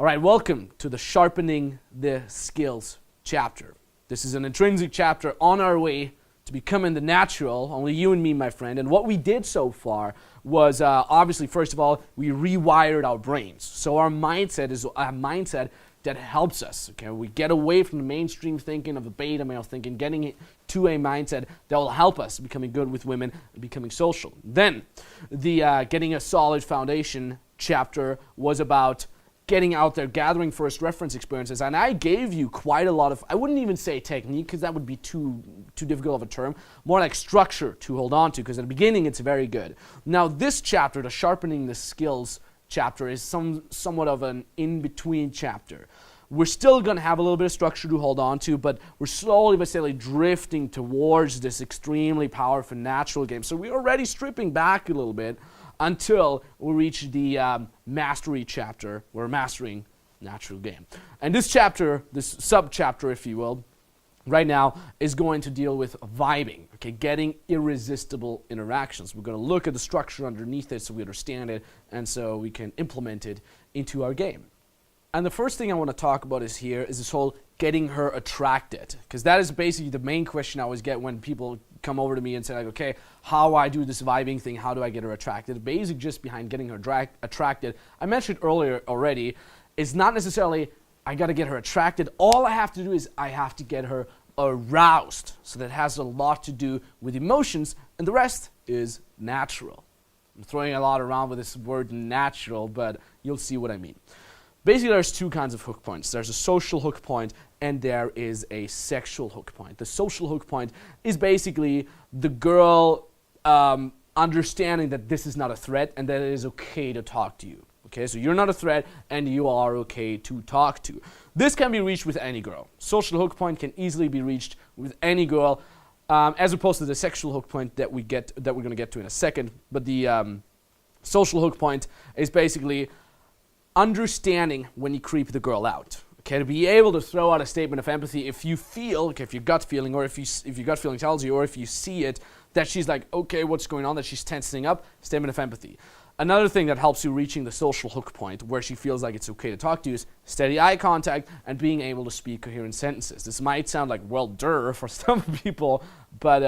right, welcome to the Sharpening the Skills chapter. This is an intrinsic chapter on our way to becoming the natural, only you and me, my friend. And what we did so far was, obviously, first of all, we rewired our brains. So our mindset is a mindset that helps us. Okay, we get away from the mainstream thinking of the beta male thinking, getting to a mindset that will help us becoming good with women and becoming social. Then, the getting a solid foundation chapter was about getting out there, gathering first reference experiences, and I gave you quite a lot of, I wouldn't even say technique, because that would be too difficult of a term, more like structure to hold on to, because at the beginning it's very good. Now this chapter, the Sharpening the Skills chapter, is somewhat of an in-between chapter. We're still going to have a little bit of structure to hold on to, but we're slowly but steadily drifting towards this extremely powerful natural game. So we're already stripping back a little bit until we reach the mastery chapter. We're mastering natural game. And this chapter, this sub-chapter, if you will, right now is going to deal with vibing, okay, getting irresistible interactions. We're going to look at the structure underneath it so we understand it and so we can implement it into our game. And the first thing I want to talk about is this whole getting her attracted, because that is basically the main question I always get when people come over to me and say, like, okay, how I do this vibing thing, how do I get her attracted? The basic just behind getting her attracted, I mentioned earlier already, is not necessarily I got to get her attracted. All I have to do is I have to get her aroused. So that has a lot to do with emotions, and the rest is natural. I'm throwing a lot around with this word natural, but you'll see what I mean. Basically, there's two kinds of hook points. There's a social hook point, and there is a sexual hook point. The social hook point is basically the girl understanding that this is not a threat and that it is okay to talk to you. Okay, so you're not a threat and you are okay to talk to. This can be reached with any girl. Social hook point can easily be reached with any girl, as opposed to the sexual hook point that we're going to get to in a second. But the social hook point is basically understanding when you creep the girl out. Okay, to be able to throw out a statement of empathy if you feel, okay, if your gut feeling, or if your gut feeling tells you, or if you see it, that she's like, okay, what's going on, that she's tensing up, statement of empathy. Another thing that helps you reaching the social hook point where she feels like it's okay to talk to you is steady eye contact and being able to speak coherent sentences. This might sound like, well, duh for some people, but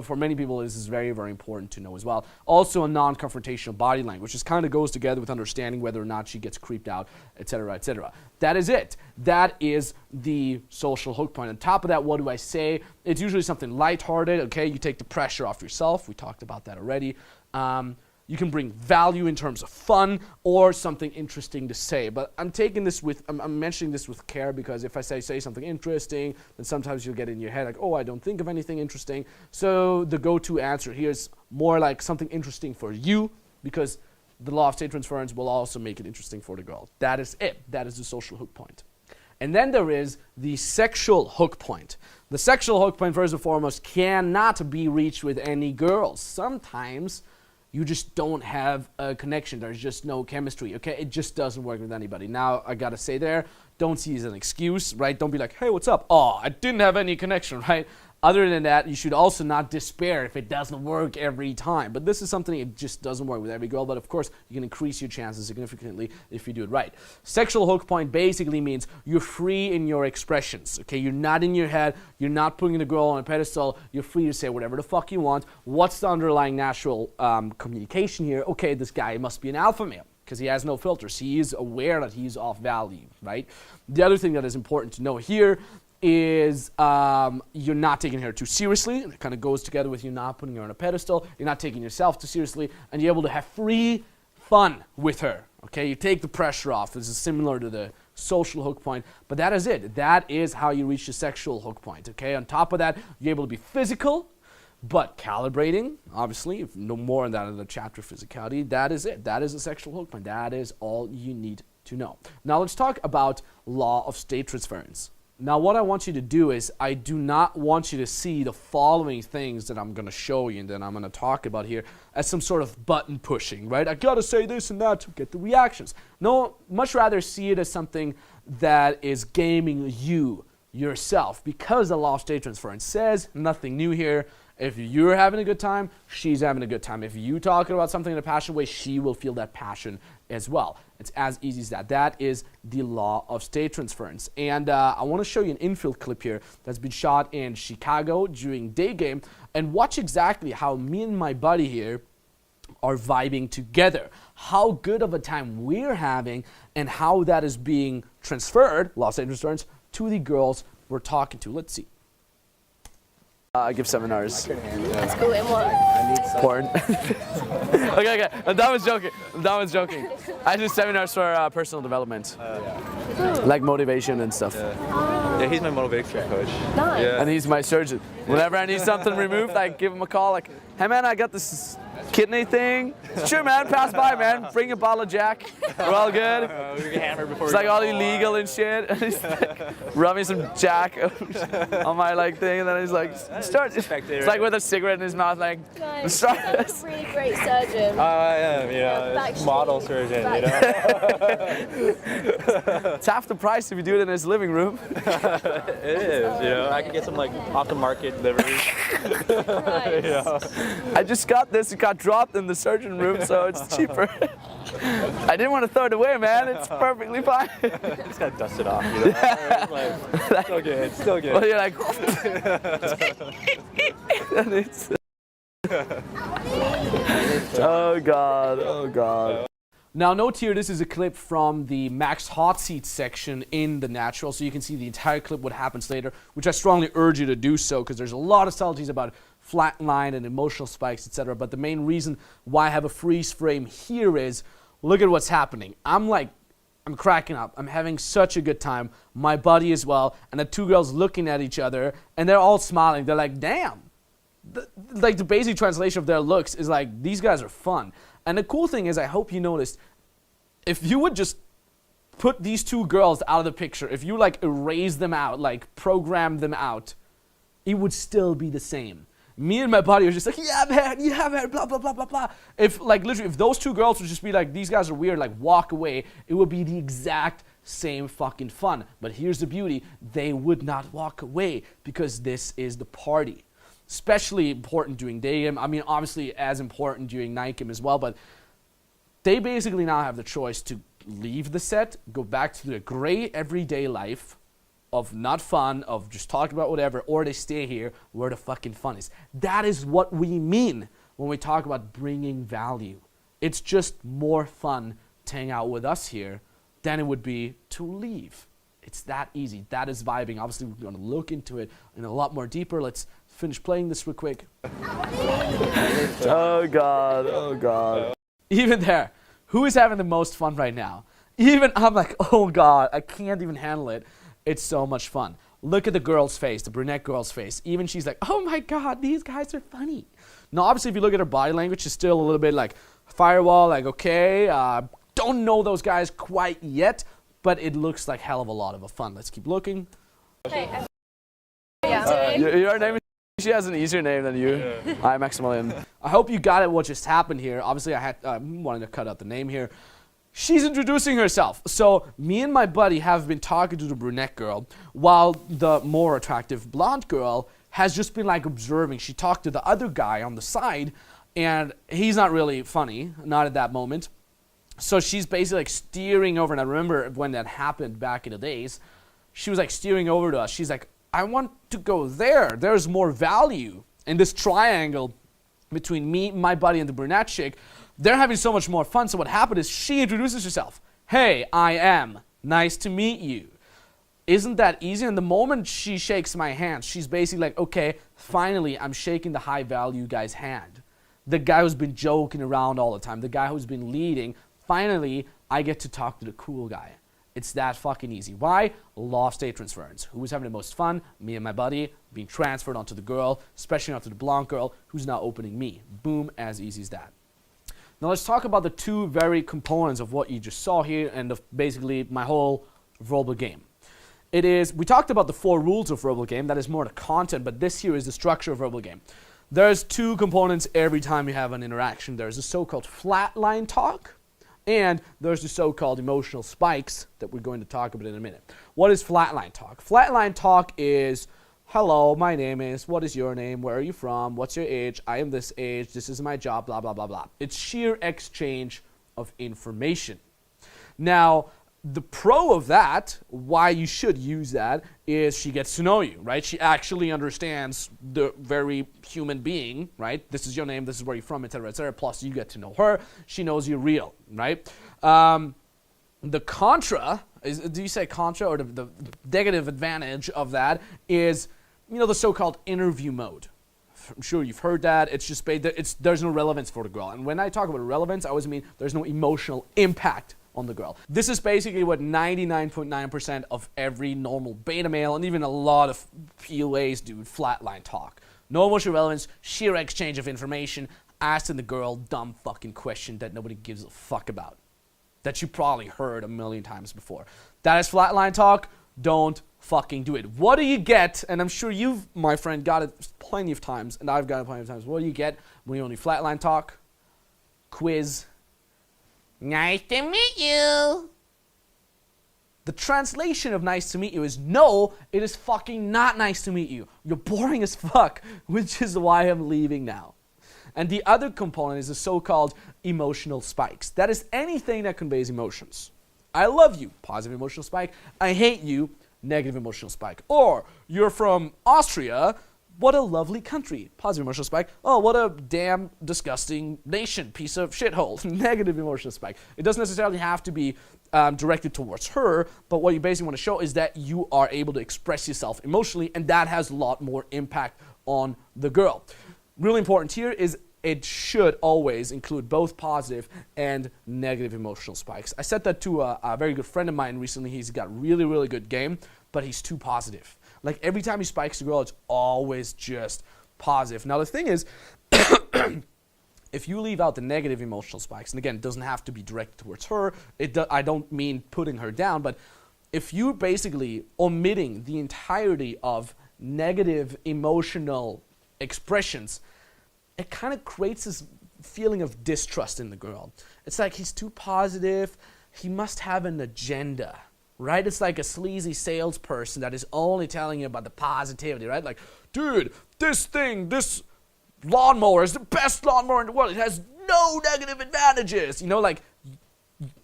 for many people this is very, very important to know as well. Also a non-confrontational body language. This kind of goes together with understanding whether or not she gets creeped out, etc., etc. That is it. That is the social hook point. On top of that, what do I say? It's usually something lighthearted, okay? You take the pressure off yourself. We talked about that already. You can bring value in terms of fun or something interesting to say. But I'm mentioning this with care, because if I say something interesting, then sometimes you'll get in your head like, oh, I don't think of anything interesting. So the go-to answer here is more like something interesting for you, because the law of state transference will also make it interesting for the girl. That is it. That is the social hook point. And then there is the sexual hook point. The sexual hook point, first and foremost, cannot be reached with any girls. Sometimes you just don't have a connection. There's just no chemistry, okay? It just doesn't work with anybody. Now, I gotta say there, don't see it as an excuse, right? Don't be like, hey, what's up? Oh, I didn't have any connection, right? Other than that, you should also not despair if it doesn't work every time. But this is something that just doesn't work with every girl. But of course, you can increase your chances significantly if you do it right. Sexual hook point basically means you're free in your expressions. Okay, you're not in your head. You're not putting the girl on a pedestal. You're free to say whatever the fuck you want. What's the underlying natural communication here? Okay, this guy must be an alpha male, because he has no filters. He is aware that he's off value, right? The other thing that is important to know here is you're not taking her too seriously. It kind of goes together with you not putting her on a pedestal. You're not taking yourself too seriously, and you're able to have free fun with her. Okay, you take the pressure off. This is similar to the social hook point, but that is it. That is how you reach the sexual hook point. Okay, on top of that, you're able to be physical, but calibrating, obviously, if no more on that in the chapter physicality. That is it. That is the sexual hook point. That is all you need to know. Now let's talk about law of state transference. Now what I want you to do is, I do not want you to see the following things that I'm going to show you and that I'm going to talk about here as some sort of button pushing, right? I got to say this and that to get the reactions. No, much rather see it as something that is gaming you yourself, because the law of state transference says nothing new here. If you're having a good time, she's having a good time. If you talking about something in a passionate way, she will feel that passion as well. It's as easy as that. That is the law of state transference. And I want to show you an infield clip here that's been shot in Chicago during day game, and watch exactly how me and my buddy here are vibing together, how good of a time we're having, and how that is being transferred, law of state transference, to the girls we're talking to. Let's see. I give seminars. That's cool. And what? I need porn. okay. That was joking. I do seminars for personal development, like motivation and stuff. Yeah, he's my motivation coach. Nice. Yeah. And he's my surgeon. Whenever I need something removed, I give him a call. Like, hey man, I got this kidney thing. Sure, man, pass by, man. Bring a bottle of Jack. We're all good. We get hammered before It's like all illegal and shit. And he's like, rubbing some Jack on my like thing, and then he's like, start. It's like with a cigarette in his mouth, like, Nice. start. You're a really great surgeon. I am, Backstreet. model surgeon, It's half the price if you do it in his living room. It is, I can get some like off the market deliveries. Nice. I just got this. It got dropped in the surgeon room, so it's cheaper. I didn't want to throw it away, man. It's perfectly fine. Just gotta dust it off, It's still good, it's still good. Well, you're like, and it's, oh God. Now note here, this is a clip from the Max Hot Seat section in The Natural, so you can see the entire clip, what happens later, which I strongly urge you to do so, because there's a lot of subtleties about flat line and emotional spikes, etc. But the main reason why I have a freeze frame here is, look at what's happening. I'm cracking up. I'm having such a good time. My buddy as well, and the two girls looking at each other, and they're all smiling. They're like, damn. Like the basic translation of their looks is like, these guys are fun. And the cool thing is, I hope you noticed, if you would just put these two girls out of the picture, if you like erase them out, like program them out, it would still be the same. Me and my buddy were just like, yeah man, blah, blah, blah, blah, blah. If like literally, if those two girls would just be like, these guys are weird, like walk away, it would be the exact same fucking fun. But here's the beauty, they would not walk away because this is the party. Especially important during day game. I mean, obviously as important during night game as well, but they basically now have the choice to leave the set, go back to their gray everyday life of not fun, of just talking about whatever, or they stay here where the fucking fun is. That is what we mean when we talk about bringing value. It's just more fun to hang out with us here than it would be to leave. It's that easy. That is vibing. Obviously, we're going to look into it in a lot more deeper. Let's finish playing this real quick. Oh God. Even there, who is having the most fun right now? Even I'm like, oh God, I can't even handle it. It's so much fun. Look at the girl's face, the brunette girl's face. Even she's like, oh my God, these guys are funny. Now, obviously, if you look at her body language, she's still a little bit like firewall, like, okay, don't know those guys quite yet, but it looks like hell of a lot of fun. Let's keep looking. Okay. Your name is... She has an easier name than you. Yeah. Hi, Maximilian. I hope you got it what just happened here. Obviously, I had wanted to cut out the name here. She's introducing herself. So me and my buddy have been talking to the brunette girl, while the more attractive blonde girl has just been like observing. She talked to the other guy on the side, and he's not really funny, not at that moment. So she's basically like steering over, and I remember when that happened back in the days, she was like steering over to us. She's like, I want to go there. There's more value in this triangle between me, my buddy, and the brunette chick. They're having so much more fun. So what happened is she introduces herself. Hey, I am. Nice to meet you. Isn't that easy? And the moment she shakes my hand, she's basically like, okay, finally, I'm shaking the high value guy's hand. The guy who's been joking around all the time, the guy who's been leading, finally, I get to talk to the cool guy. It's that fucking easy. Why? Law of state transference. Who was having the most fun? Me and my buddy being transferred onto the girl, especially onto the blonde girl, who's now opening me. Boom, as easy as that. Now let's talk about the two very components of what you just saw here and of basically my whole verbal game. We talked about the 4 rules of verbal game. That is more the content, but this here is the structure of verbal game. There's 2 components every time you have an interaction. There's the so-called flatline talk, and there's the so-called emotional spikes that we're going to talk about in a minute. What is flatline talk? Flatline talk is, hello, my name is, what is your name, where are you from, what's your age, I am this age, this is my job, blah, blah, blah, blah. It's sheer exchange of information. Now, the pro of that, why you should use that, is she gets to know you, right? She actually understands the very human being, right? This is your name, this is where you're from, etc., etc. Plus, you get to know her. She knows you're real, right? The contra, do you say contra, or the negative advantage of that is, the so-called interview mode. I'm sure you've heard that. It's just there's no relevance for the girl. And when I talk about relevance, I always mean there's no emotional impact on the girl. This is basically what 99.9% of every normal beta male and even a lot of PUAs do, flatline talk. No emotional relevance, sheer exchange of information, asking the girl dumb fucking question that nobody gives a fuck about, that you probably heard a million times before. That is flatline talk. Don't fucking do it. What do you get? And I'm sure you've, my friend, got it plenty of times, and I've got it plenty of times. What do you get when you only flatline talk? Quiz. Nice to meet you. The translation of nice to meet you is no, it is fucking not nice to meet you. You're boring as fuck, which is why I'm leaving now. And the other component is the so-called emotional spikes. That is anything that conveys emotions. I love you, positive emotional spike. I hate you, negative emotional spike. Or, you're from Austria, what a lovely country, positive emotional spike. Oh, what a damn disgusting nation, piece of shithole, negative emotional spike. It doesn't necessarily have to be directed towards her, but what you basically want to show is that you are able to express yourself emotionally, and that has a lot more impact on the girl. Really important here is it should always include both positive and negative emotional spikes. I said that to a very good friend of mine recently. He's got really, really good game, but he's too positive. Like every time he spikes a girl, it's always just positive. Now the thing is, if you leave out the negative emotional spikes, and again, it doesn't have to be directed towards her, I don't mean putting her down, but if you're basically omitting the entirety of negative emotional expressions, it kind of creates this feeling of distrust in the girl. It's like he's too positive, he must have an agenda, right? It's like a sleazy salesperson that is only telling you about the positivity, right? Like, dude, this lawnmower is the best lawnmower in the world. It has no negative advantages.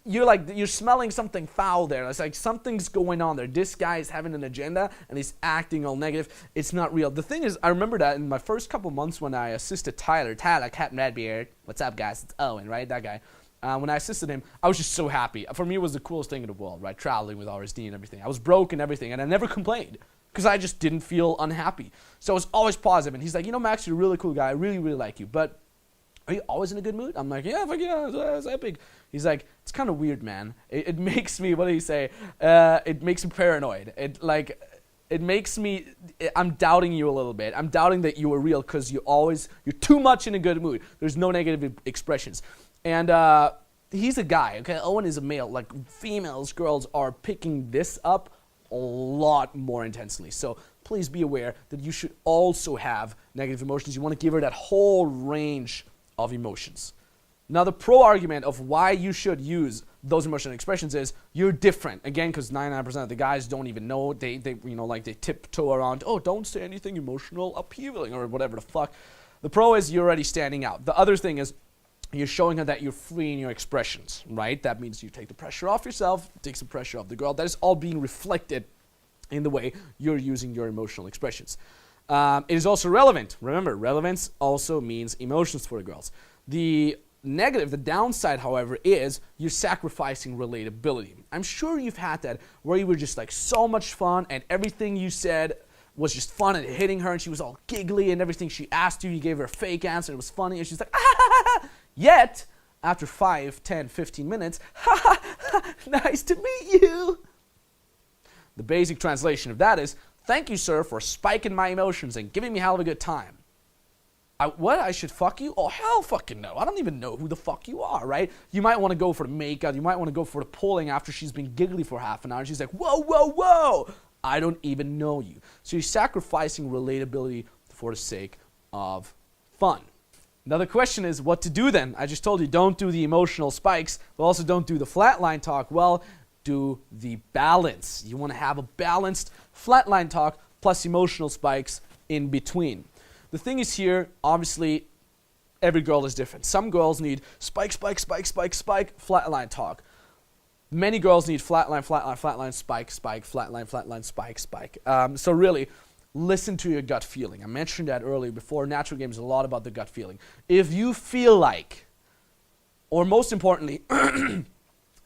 You're smelling something foul there. It's like something's going on there. This guy is having an agenda and he's acting all negative. It's not real. The thing is, I remember that in my first couple months when I assisted Tyler, Captain Redbeard. What's up, guys? It's Owen, right? That guy. When I assisted him, I was just so happy. For me, it was the coolest thing in the world, right? Traveling with RSD and everything. I was broke and everything, and I never complained because I just didn't feel unhappy. So I was always positive. And he's like, Max, you're a really cool guy. I really, really like you. But are you always in a good mood? I'm like, yeah, fuck yeah, it's epic. He's like, it's kind of weird, man. It makes me, what do you say? It makes me paranoid. It makes me, I'm doubting you a little bit. I'm doubting that you are real because you're too much in a good mood. There's no negative expressions. And he's a guy, okay? Owen is a male. Like, females, girls are picking this up a lot more intensely. So please be aware that you should also have negative emotions. You want to give her that whole range of emotions. Now, the pro argument of why you should use those emotional expressions is you're different. Again, because 99% of the guys don't even know. They tiptoe around, don't say anything emotional appealing or whatever the fuck. The pro is you're already standing out. The other thing is you're showing her that you're free in your expressions, right? That means you take the pressure off yourself, take some pressure off the girl. That is all being reflected in the way you're using your emotional expressions. It is also relevant. Remember, relevance also means emotions for the girls. The downside, however, is you're sacrificing relatability. I'm sure you've had that where you were just like so much fun and everything you said was just fun and hitting her and she was all giggly and everything she asked you gave her a fake answer. It was funny and she's like, ah! Yet, after 5, 10, 15 minutes, nice to meet you. The basic translation of that is, thank you, sir, for spiking my emotions and giving me hell of a good time. I should fuck you? Oh, hell fucking no. I don't even know who the fuck you are, right? You might want to go for the makeout. You might want to go for the pulling after she's been giggly for half an hour. And she's like, whoa, whoa, whoa. I don't even know you. So you're sacrificing relatability for the sake of fun. Now the question is what to do then. I just told you don't do the emotional spikes, but also don't do the flatline talk. Well, do the balance. You want to have a balanced flatline talk plus emotional spikes in between. The thing is here, obviously, every girl is different. Some girls need spike, spike, spike, spike, spike, flatline talk. Many girls need flatline, flatline, flatline, spike, spike, flatline, flatline, spike, spike. So really, listen to your gut feeling. I mentioned that earlier before. Natural game is a lot about the gut feeling. If you feel like, or most importantly,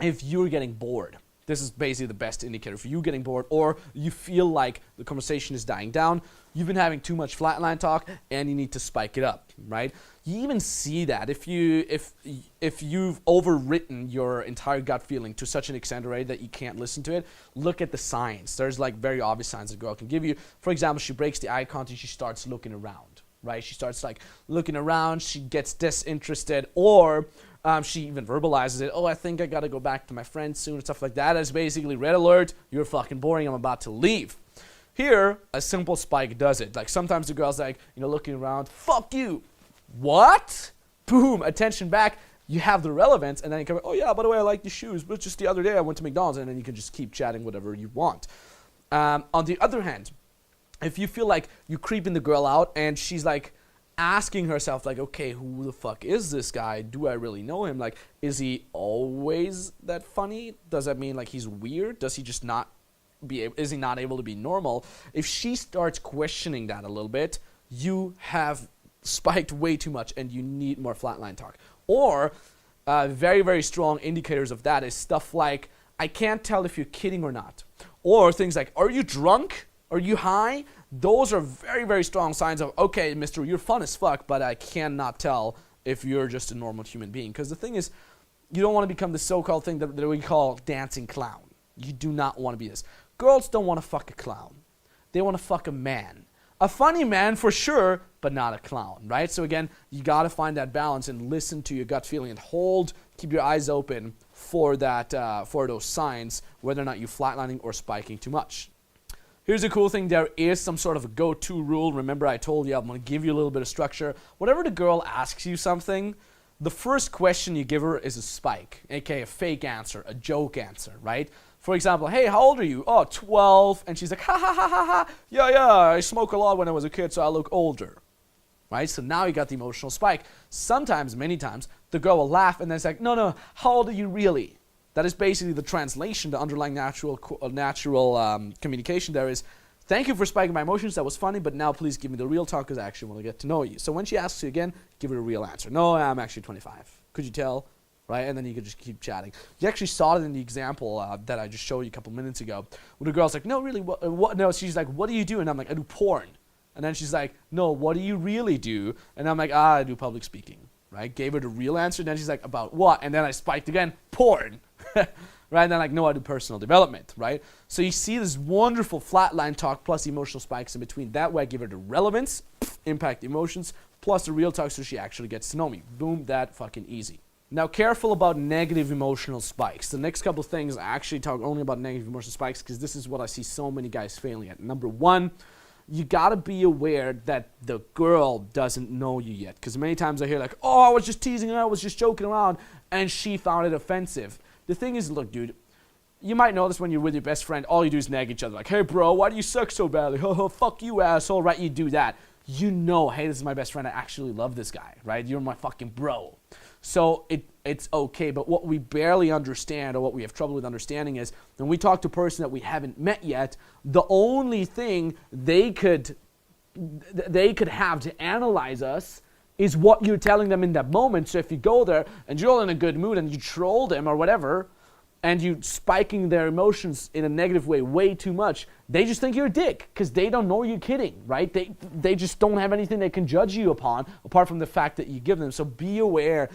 if you're getting bored, this is basically the best indicator. If you're getting bored or you feel like the conversation is dying down, you've been having too much flatline talk and you need to spike it up, right? You even see that if you've overwritten your entire gut feeling to such an extent already that you can't listen to it, look at the signs. There's like very obvious signs a girl can give you. For example, she breaks the eye contact, she starts looking around, right? She starts like looking around, she gets disinterested, or she even verbalizes it. Oh, I think I gotta go back to my friends soon and stuff like that. It's basically red alert, you're fucking boring, I'm about to leave. Here, a simple spike does it. Like sometimes the girl's like, looking around, fuck you. What? Boom, attention back. You have the relevance, and then you come, oh yeah, by the way, I like these shoes, but just the other day I went to McDonald's, and then you can just keep chatting whatever you want. On the other hand, if you feel like you're creeping the girl out and she's like asking herself like, okay, who the fuck is this guy? Do I really know him? Like, is he always that funny? Does that mean like he's weird? Does he just not is he not able to be normal? If she starts questioning that a little bit, you have spiked way too much and you need more flatline talk. Or very, very strong indicators of that is stuff like, I can't tell if you're kidding or not. Or things like, are you drunk? Are you high? Those are very, very strong signs of, okay, mister, you're fun as fuck, but I cannot tell if you're just a normal human being. Because the thing is, you don't want to become the so-called thing that we call dancing clown. You do not want to be this. Girls don't want to fuck a clown. They want to fuck a man. A funny man for sure, but not a clown, right? So again, you got to find that balance and listen to your gut feeling and keep your eyes open for that, for those signs, whether or not you're flatlining or spiking too much. Here's a cool thing. There is some sort of a go-to rule. Remember, I told you I'm going to give you a little bit of structure. Whenever the girl asks you something, the first question you give her is a spike, aka a fake answer, a joke answer, right? For example, hey, how old are you? Oh, 12. And she's like, ha, ha, ha, ha, ha. Yeah, I smoked a lot when I was a kid, so I look older. Right? So now you got the emotional spike. Sometimes, many times, the girl will laugh and then it's like, no, how old are you really? That is basically the translation, the underlying natural communication there is, thank you for spiking my emotions, that was funny, but now please give me the real talk because I actually want to get to know you. So when she asks you again, give her a real answer. No, I'm actually 25. Could you tell? Right? And then you could just keep chatting. You actually saw it in the example that I just showed you a couple minutes ago, where the girl's like, no, really, what? No, she's like, what do you do? And I'm like, I do porn. And then she's like, no, what do you really do? And I'm like, I do public speaking. Right? Gave her the real answer. Then she's like, about what? And then I spiked again, porn. Right? And then like, no, I do personal development. Right? So you see this wonderful flatline talk plus emotional spikes in between. That way I give her the relevance, impact emotions, plus the real talk so she actually gets to know me. Boom, that fucking easy. Now, careful about negative emotional spikes. The next couple things I actually talk only about negative emotional spikes because this is what I see so many guys failing at. Number one, you got to be aware that the girl doesn't know you yet. Because many times I hear like, oh, I was just teasing her, I was just joking around, and she found it offensive. The thing is, look, dude, you might notice when you're with your best friend, all you do is nag each other. Like, hey, bro, why do you suck so badly? Fuck you, asshole, right? You do that. You know, hey, this is my best friend. I actually love this guy, right? You're my fucking bro. So it's okay, but what we barely understand or what we have trouble with understanding is when we talk to a person that we haven't met yet, the only thing they could have to analyze us is what you're telling them in that moment. So if you go there and you're all in a good mood and you troll them or whatever, and you spiking their emotions in a negative way too much, they just think you're a dick because they don't know you're kidding, right? They just don't have anything they can judge you upon apart from the fact that you give them. So be aware,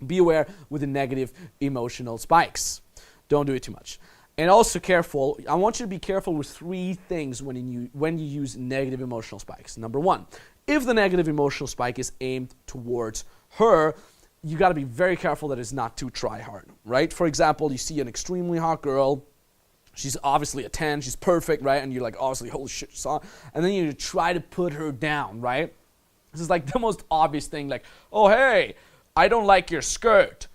be aware with the negative emotional spikes. Don't do it too much. And also careful, I want you to be careful with three things when you use negative emotional spikes. Number one, if the negative emotional spike is aimed towards her, you got to be very careful that it's not too try hard, right? For example, you see an extremely hot girl, she's obviously a 10, she's perfect, right? And you're like, obviously, holy shit, you saw. And then you try to put her down, right? This is like the most obvious thing, like, oh, hey, I don't like your skirt.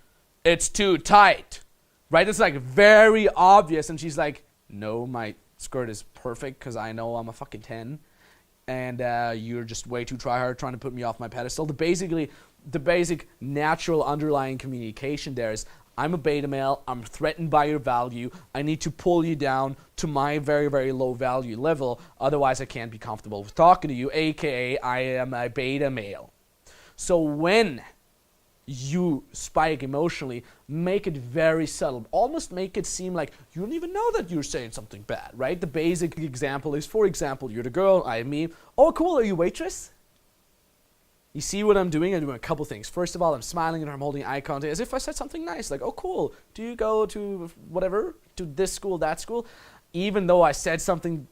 It's too tight, right? It's like very obvious. And she's like, no, my skirt is perfect because I know I'm a fucking 10. And you're just way too try hard trying to put me off my pedestal. The basic natural underlying communication there is, I'm a beta male. I'm threatened by your value. I need to pull you down to my very, very low value level. Otherwise, I can't be comfortable with talking to you, aka I am a beta male. So when you spike emotionally, make it very subtle. Almost make it seem like you don't even know that you're saying something bad, right? The basic example is, for example, you're the girl, I am me. Oh, cool, are you a waitress? You see what I'm doing? I'm doing a couple things. First of all, I'm smiling and I'm holding eye contact as if I said something nice. Like, oh, cool. Do you go to whatever? To this school, that school? Even though I said something,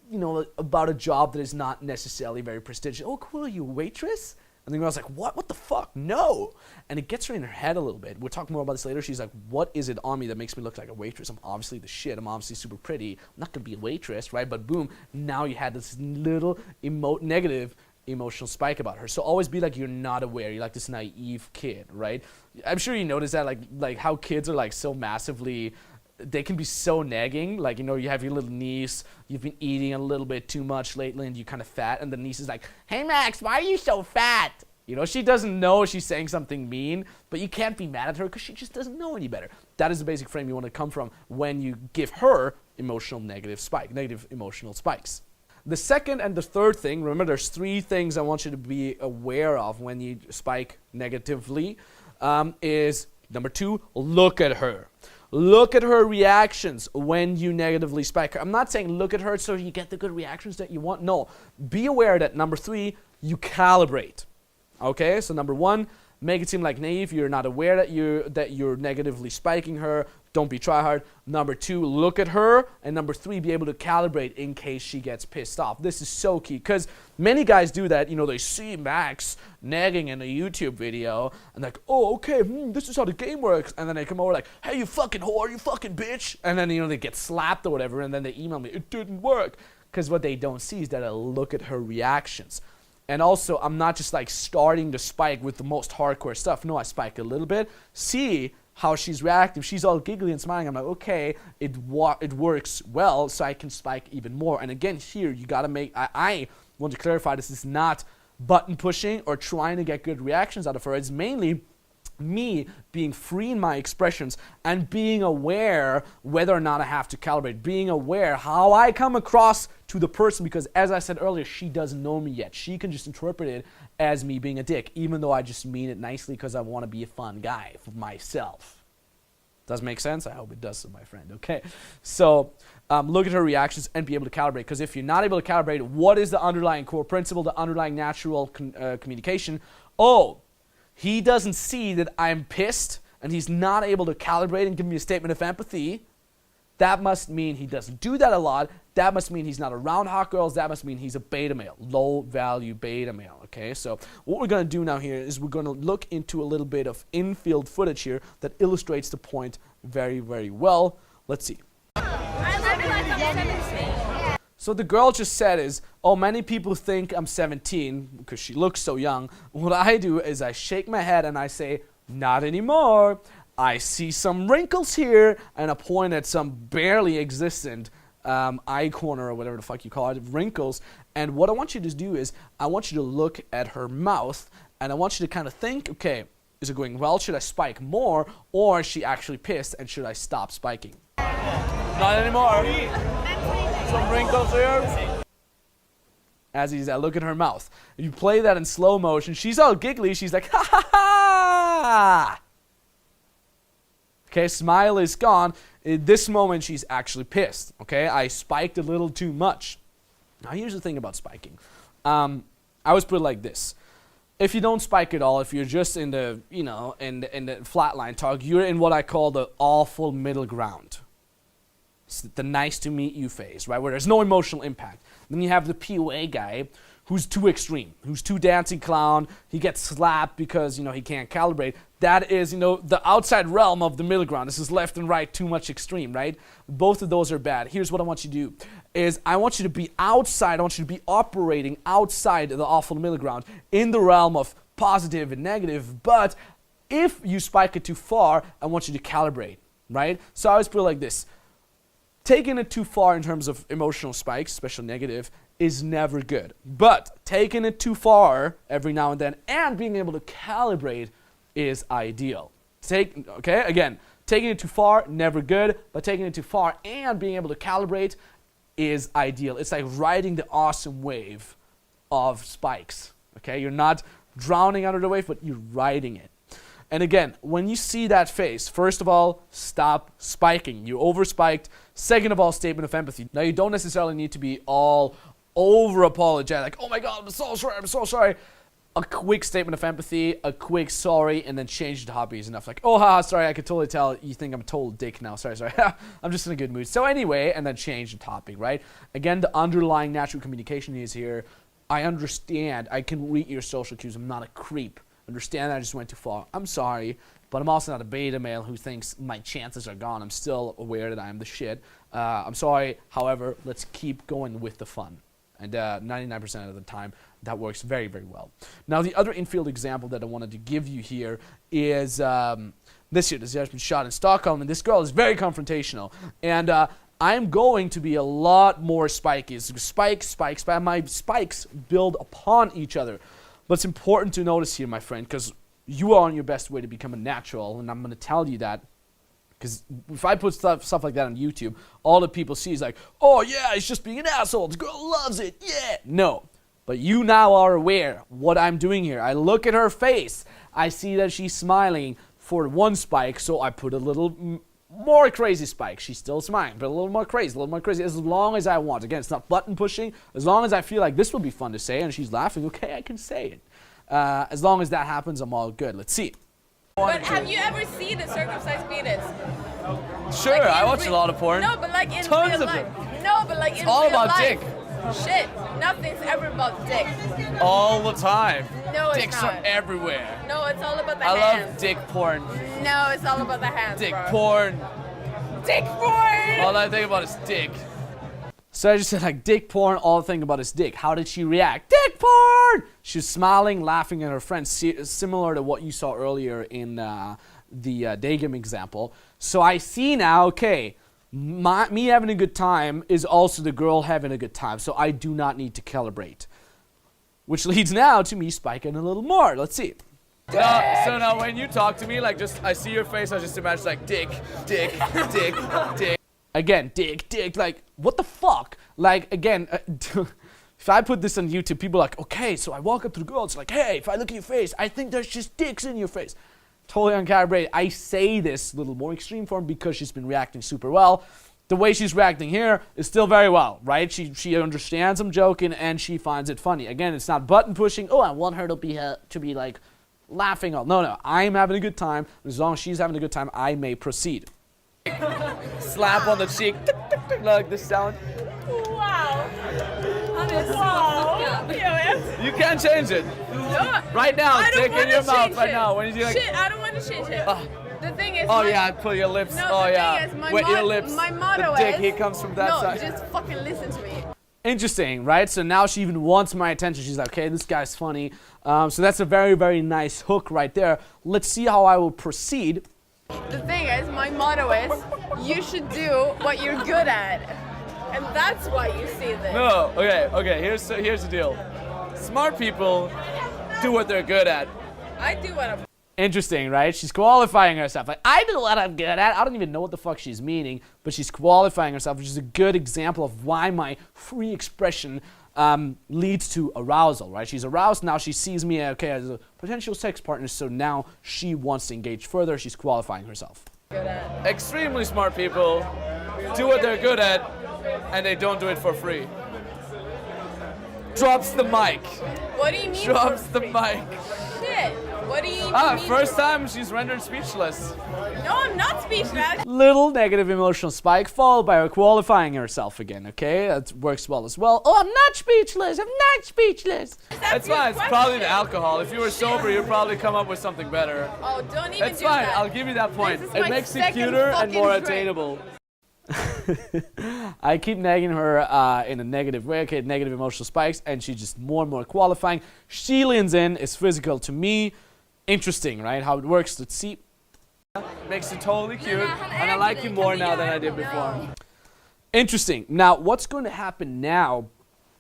about a job that is not necessarily very prestigious. Oh, cool. Are you a waitress? And the girl's like, what? What the fuck? No. And it gets her in her head a little bit. We'll talk more about this later. She's like, what is it on me that makes me look like a waitress? I'm obviously the shit. I'm obviously super pretty. I'm not going to be a waitress, right? But boom, now you had this little negative emotional spike about her. So always be like you're not aware. You're like this naive kid, right? I'm sure you notice that like how kids are like so massively, they can be so nagging. Like, you have your little niece, you've been eating a little bit too much lately and you're kind of fat, and the niece is like, hey Max, why are you so fat? She doesn't know she's saying something mean, but you can't be mad at her because she just doesn't know any better. That is the basic frame you want to come from when you give her negative emotional spikes. The second and the third thing, remember there's 3 things I want you to be aware of when you spike negatively, is number 2, look at her. Look at her reactions when you negatively spike her. I'm not saying look at her so you get the good reactions that you want. No, be aware that number 3, you calibrate. Okay, so number 1, make it seem like naive. You're not aware that you're negatively spiking her. Don't be tryhard. Number 2, look at her. And number 3, be able to calibrate in case she gets pissed off. This is so key because many guys do that. They see Max nagging in a YouTube video and like, oh, okay, this is how the game works. And then they come over like, hey, you fucking whore, you fucking bitch. And then, they get slapped or whatever. And then they email me, it didn't work. Because what they don't see is that I look at her reactions. And also, I'm not just like starting to spike with the most hardcore stuff. No, I spike a little bit. See how she's reacting. She's all giggly and smiling. I'm like, okay, it works well, so I can spike even more. And again, here, you got to make, I want to clarify, this is not button pushing or trying to get good reactions out of her. It's mainly me being free in my expressions and being aware whether or not I have to calibrate, being aware how I come across to the person, because as I said earlier, she doesn't know me yet. She can just interpret it as me being a dick, even though I just mean it nicely because I want to be a fun guy for myself. Does make sense? I hope it does, my friend. Okay, so look at her reactions and be able to calibrate, because if you're not able to calibrate, what is the underlying core principle, the underlying natural communication? Oh, he doesn't see that I'm pissed and he's not able to calibrate and give me a statement of empathy. That must mean he doesn't do that a lot. That must mean he's not around hot girls. That must mean he's a beta male, low value beta male. Okay, so what we're going to do now here is we're going to look into a little bit of infield footage here that illustrates the point very, very well. Let's see. So the girl just said is, oh, many people think I'm 17 because she looks so young. What I do is I shake my head and I say, not anymore. I see some wrinkles here, and I point at some barely existent eye corner or whatever the fuck you call it, wrinkles. And what I want you to do is I want you to look at her mouth, and I want you to kind of think, okay, is it going well? Should I spike more, or is she actually pissed, and should I stop spiking? Not anymore. Some wrinkles here. As I look at her mouth. You play that in slow motion. She's all giggly. She's like, ha ha ha. Okay, smile is gone. In this moment, she's actually pissed. Okay, I spiked a little too much. Now, here's the thing about spiking. I always put it like this. If you don't spike at all, if you're just in the, in the flatline talk, you're in what I call the awful middle ground. It's the nice to meet you phase, right, where there's no emotional impact. Then you have the POA guy who's too extreme, who's too dancing clown. He gets slapped because, he can't calibrate. That is, the outside realm of the middle ground. This is left and right, too much extreme, right? Both of those are bad. Here's what I want you to do, is I want you to be outside, I want you to be operating outside the awful middle ground in the realm of positive and negative, but if you spike it too far, I want you to calibrate, right? So I always put it like this. Taking it too far in terms of emotional spikes, especially negative, is never good. But taking it too far every now and then and being able to calibrate is ideal. Taking Taking it too far, never good, but taking it too far and being able to calibrate is ideal. It's like riding the awesome wave of spikes, okay? You're not drowning under the wave, but you're riding it. And again, when you see that face, first of all, stop spiking. You over-spiked. Second of all, statement of empathy. Now, you don't necessarily need to be all over-apologetic. Oh my God, I'm so sorry, I'm so sorry. A quick statement of empathy, a quick sorry, and then change the hobby is enough. Like, oh, haha, sorry, I could totally tell you think I'm a total dick now. Sorry. I'm just in a good mood. So anyway, and then change the topic, right? Again, the underlying natural communication is here. I understand. I can read your social cues. I'm not a creep. Understand that I just went too far. I'm sorry, but I'm also not a beta male who thinks my chances are gone. I'm still aware that I am the shit. I'm sorry. However, let's keep going with the fun. And 99% of the time, that works very, very well. Now, the other infield example that I wanted to give you here is this year. This year has been shot in Stockholm, and this girl is very confrontational. And I'm going to be a lot more spiky. Spikes. My spikes build upon each other. But it's important to notice here, my friend, because you are on your best way to become a natural, and I'm going to tell you that. Because if I put stuff like that on YouTube, all the people see is like, oh yeah, he's just being an asshole. The girl loves it. Yeah. No. But you now are aware what I'm doing here. I look at her face. I see that she's smiling for one spike, so I put a little more crazy spike. She's still smiling, but a little more crazy, as long as I want. Again, it's not button pushing. As long as I feel like this will be fun to say and she's laughing, okay, I can say it. As long as that happens, I'm all good. Let's see. But have you ever seen a circumcised penis? Sure, Like I watch a lot of porn. No, but like in Tons real of life. it. No, but like in all real about life. dick. Shit, nothing's ever about dick. All the time. No, it's Dicks not. are everywhere. No, it's all about the I hands. love dick porn. No, it's all about the hands, Dick bro. porn. Dick porn! All I think about is dick. So I just said like dick porn, all I think about is dick. How did she react? Dick porn! She was smiling, laughing at her friends, similar to what you saw earlier in the day game example. So I see now, okay, me having a good time is also the girl having a good time. So I do not need to calibrate. Which leads now to me spiking a little more. Let's see. So now when you talk to me, like just I see your face, I just imagine like dick. Again, dick, like, what the fuck? Like, again, if I put this on YouTube, people are like, okay, so I walk up to the girl, it's like, hey, if I look at your face, I think there's just dicks in your face. Totally uncalibrated. I say this a little more extreme form because she's been reacting super well. The way she's reacting here is still very well, right? She understands I'm joking and she finds it funny. Again, it's not button pushing. Oh, I want her to be like laughing. No, I'm having a good time. As long as she's having a good time, I may proceed. Slap on the cheek. Like this sound. Wow. Wow. You can't change it. No, Right now, I don't dick in wanna your mouth change right it. now. When you do like, Shit, I don't want to change it. The thing is, oh my, yeah, pull your lips. No, oh the yeah, thing is, my wet your lips. My motto the dick, is, he comes from that no, side. just fucking listen to me. Interesting, right? So now she even wants my attention. She's like, okay, this guy's funny. So that's a very, very nice hook right there. Let's see how I will proceed. The thing is, my motto is, you should do what you're good at. And that's why you see this. No, okay. Here's the deal. Smart people do what they're good at. I do what I'm Interesting, right? She's qualifying herself. Like, I know what I'm good at. I don't even know what the fuck she's meaning, but she's qualifying herself, which is a good example of why my free expression leads to arousal, right? She's aroused. Now she sees me, okay, as a potential sex partner, so now she wants to engage further. She's qualifying herself. good at. Extremely smart people do what they're good at, and they don't do it for free. Drops the mic. What do you mean? Drops for the free? mic. Shit. What do you mean? First time she's rendered speechless. No, I'm not speechless. Little negative emotional spike followed by her qualifying herself again, okay? That works well as well. Oh, I'm not speechless. I'm not speechless. That's fine. It's probably the alcohol. If you were sober, you'd probably come up with something better. Oh, don't even It's do fine. that. I'll give you that point. This is It my makes you second cuter and fucking more drink. attainable. I keep nagging her in a negative way, okay, negative emotional spikes, and she's just more and more qualifying. She leans in, is physical to me. Interesting, right? How it works. Let's see. Makes you totally cute, and I like you more now than I did before. Interesting. Now, what's going to happen now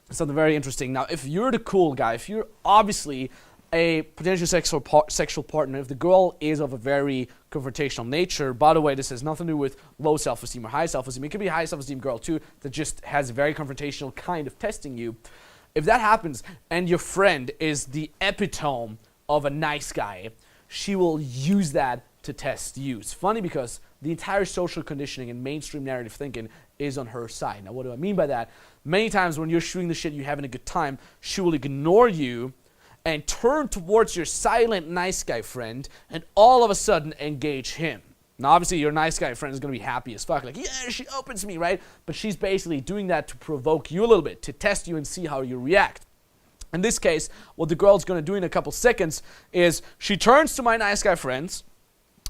is something very interesting. Now, if you're the cool guy, if you're obviously a potential sexual partner, if the girl is of a very confrontational nature, by the way, this has nothing to do with low self-esteem or high self-esteem. It could be a high self-esteem girl too that just has a very confrontational kind of testing you. If that happens and your friend is the epitome of a nice guy, she will use that to test you. It's funny because the entire social conditioning and mainstream narrative thinking is on her side. Now, what do I mean by that? Many times when you're shooting the shit, you're having a good time, she will ignore you and turn towards your silent nice guy friend and all of a sudden engage him. Now, obviously, your nice guy friend is going to be happy as fuck. Like, yeah, she opens me, right? But she's basically doing that to provoke you a little bit, to test you and see how you react. In this case, what the girl's going to do in a couple seconds is she turns to my nice guy friends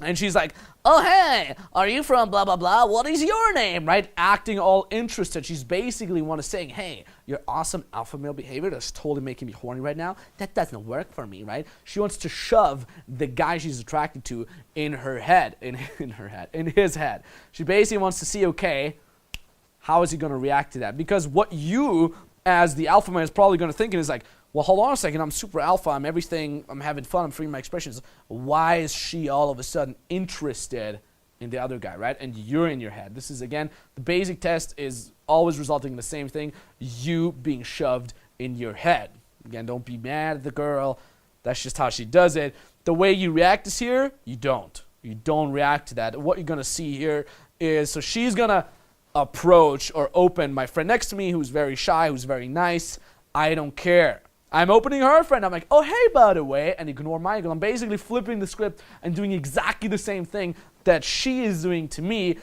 and she's like, oh, hey, are you from blah, blah, blah? What is your name? Right? Acting all interested. She's basically saying, hey, your awesome alpha male behavior that's totally making me horny right now, that doesn't work for me, right? She wants to shove the guy she's attracted to in her head, in his head. She basically wants to see, okay, how is he going to react to that? Because what you, as the alpha man, is probably going to think is like, well, hold on a second, I'm super alpha, I'm everything, I'm having fun, I'm freeing my expressions. Why is she all of a sudden interested in the other guy, right? And you're in your head. This is, again, the basic test is always resulting in the same thing, you being shoved in your head. Again, don't be mad at the girl, that's just how she does it. The way you react is here, you don't. You don't react to that. What you're going to see here is, so she's going to approach or open my friend next to me who's very shy, who's very nice. I don't care. I'm opening her friend. I'm like, oh, hey, by the way, and ignore my girl. I'm basically flipping the script and doing exactly the same thing that she is doing to me.